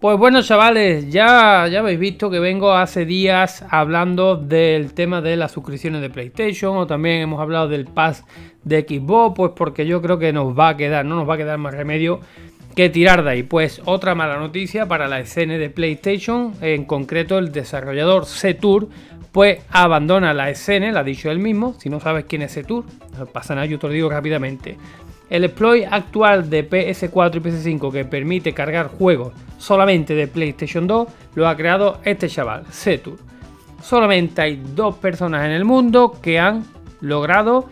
Pues bueno, chavales, ya habéis visto que vengo hace días hablando del tema de las suscripciones de PlayStation, o también hemos hablado del Pass de Xbox, pues porque yo creo que nos va a quedar, no nos va a quedar más remedio que tirar de ahí. Pues otra mala noticia para la escena de PlayStation, en concreto el desarrollador Setur, pues abandona la escena, lo ha dicho él mismo. Si no sabes quién es Setur, no pasa nada, yo te lo digo rápidamente. El exploit actual de PS4 y PS5 que permite cargar juegos solamente de PlayStation 2 lo ha creado este chaval, Setur. Solamente hay 2 personas en el mundo que han logrado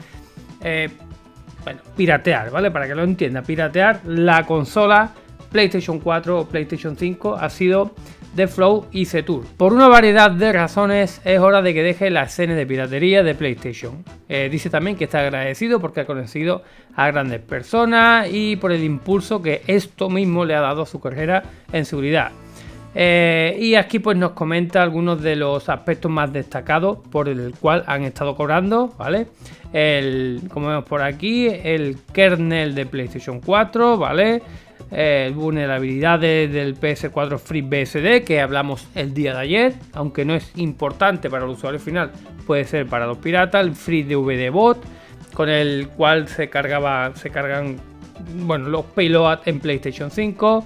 piratear, ¿vale? Para que lo entienda, piratear la consola PlayStation 4 o PlayStation 5 ha sido TheFlow y Setur. Por una variedad de razones es hora de que deje la escena de piratería de PlayStation. Dice también que está agradecido porque ha conocido a grandes personas y por el impulso que esto mismo le ha dado a su carrera en seguridad. Y aquí pues nos comenta algunos de los aspectos más destacados por el cual han estado cobrando, ¿vale? Como vemos por aquí, el kernel de PlayStation 4, ¿vale? Vulnerabilidades del PS4 FreeBSD que hablamos el día de ayer, aunque no es importante para el usuario final, puede ser para los piratas. El FreeDVD-Bot, con el cual se cargan los payloads en PlayStation 5.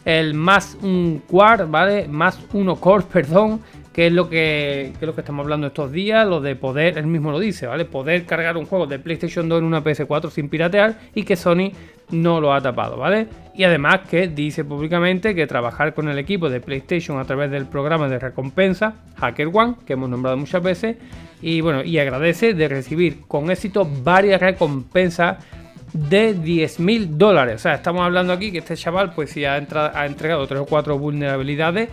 El más un core, ¿vale? Más uno core, perdón, que es lo que estamos hablando estos días, lo de poder, él mismo lo dice, ¿vale? Poder cargar un juego de PlayStation 2 en una PS4 sin piratear y que Sony no lo ha tapado, ¿vale? Y además que dice públicamente que trabajar con el equipo de PlayStation a través del programa de recompensa HackerOne, que hemos nombrado muchas veces, y bueno, y agradece de recibir con éxito varias recompensas de $10.000. O sea, estamos hablando aquí que este chaval pues si ha entregado 3 o 4 vulnerabilidades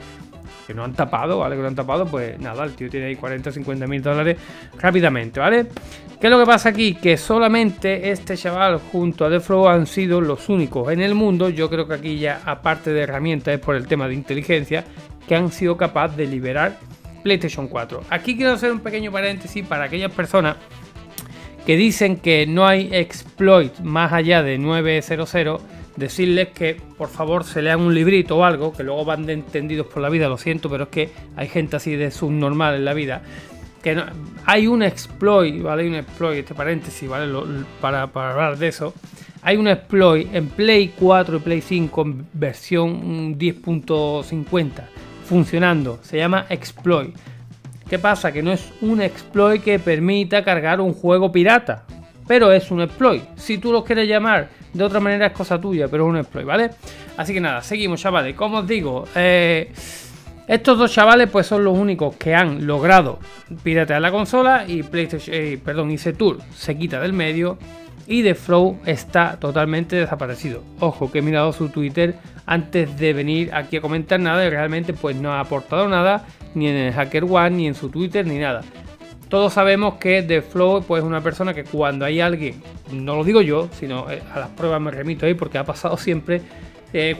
que no han tapado, ¿vale? Que no han tapado, pues nada, el tío tiene ahí 40 o 50.000 dólares rápidamente, ¿vale? ¿Qué es lo que pasa aquí? Que solamente este chaval junto a TheFlow han sido los únicos en el mundo, yo creo que aquí ya aparte de herramientas es por el tema de inteligencia, que han sido capaces de liberar PlayStation 4. Aquí quiero hacer un pequeño paréntesis para aquellas personas que dicen que no hay exploit más allá de 900, decirles que por favor se lean un librito o algo, que luego van de entendidos por la vida, lo siento, pero es que hay gente así de subnormal en la vida, que no, hay un exploit, ¿vale? Hay un exploit, este paréntesis, ¿vale? Para hablar de eso, hay un exploit en Play 4 y Play 5 en versión 10.50 funcionando, se llama exploit. ¿Qué pasa? Que no es un exploit que permita cargar un juego pirata, pero es un exploit. Si tú lo quieres llamar de otra manera es cosa tuya, pero es un exploit, ¿vale? Así que nada, seguimos, chavales. Como os digo, estos 2 chavales pues son los únicos que han logrado piratear la consola y PlayStation, y Setur se quita del medio y TheFlow está totalmente desaparecido. Ojo que he mirado su Twitter antes de venir aquí a comentar nada y realmente pues no ha aportado nada ni en el HackerOne ni en su Twitter ni nada. Todos sabemos que TheFlow pues es una persona que cuando hay alguien, no lo digo yo, sino a las pruebas me remito ahí porque ha pasado siempre,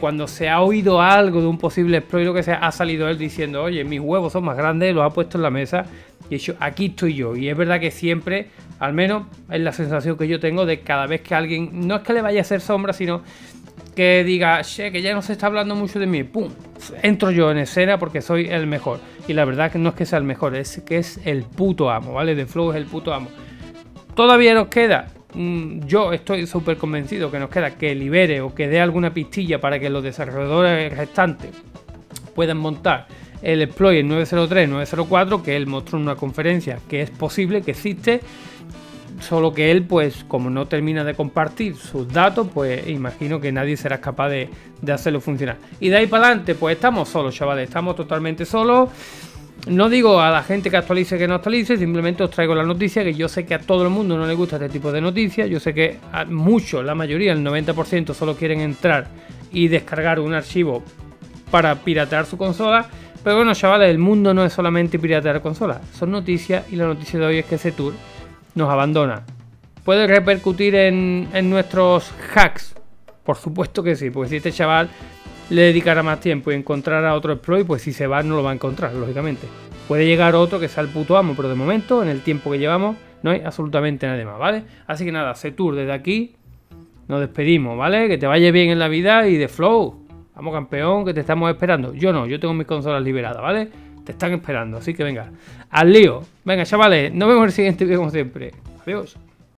cuando se ha oído algo de un posible exploit, lo que sea, ha salido él diciendo, oye, mis huevos son más grandes, los ha puesto en la mesa y he dicho, aquí estoy yo. Y es verdad que siempre, al menos es la sensación que yo tengo de cada vez que alguien, no es que le vaya a hacer sombra, sino que diga, che, que ya no se está hablando mucho de mí, pum, entro yo en escena porque soy el mejor. Y la verdad que no es que sea el mejor, es que es el puto amo, ¿vale? TheFlow es el puto amo. Todavía nos queda, yo estoy súper convencido que nos queda que libere o que dé alguna pistilla para que los desarrolladores restantes puedan montar el exploit en 903, 904, que él mostró en una conferencia que es posible, que existe. Solo que él, pues, como no termina de compartir sus datos, pues imagino que nadie será capaz de hacerlo funcionar. Y de ahí para adelante, pues estamos solos, chavales, estamos totalmente solos. No digo a la gente que actualice que no actualice, simplemente os traigo la noticia, que yo sé que a todo el mundo no le gusta este tipo de noticias. Yo sé que a muchos, la mayoría, el 90% solo quieren entrar y descargar un archivo para piratear su consola. Pero bueno, chavales, el mundo no es solamente piratear consolas, son noticias, y la noticia de hoy es que Setur nos abandona. ¿Puede repercutir en nuestros hacks? Por supuesto que sí, porque si este chaval le dedicara más tiempo y encontrara otro exploit, pues si se va no lo va a encontrar, lógicamente. Puede llegar otro que sea el puto amo, pero de momento, en el tiempo que llevamos, no hay absolutamente nadie más, ¿vale? Así que nada, Setur, desde aquí nos despedimos, ¿vale? Que te vaya bien en la vida y TheFlow, Vamos, campeón, que te estamos esperando. Yo no, yo tengo mis consolas liberadas, ¿vale? Te están esperando, así que venga. Al lío. Venga, chavales, nos vemos en el siguiente vídeo como siempre. Adiós.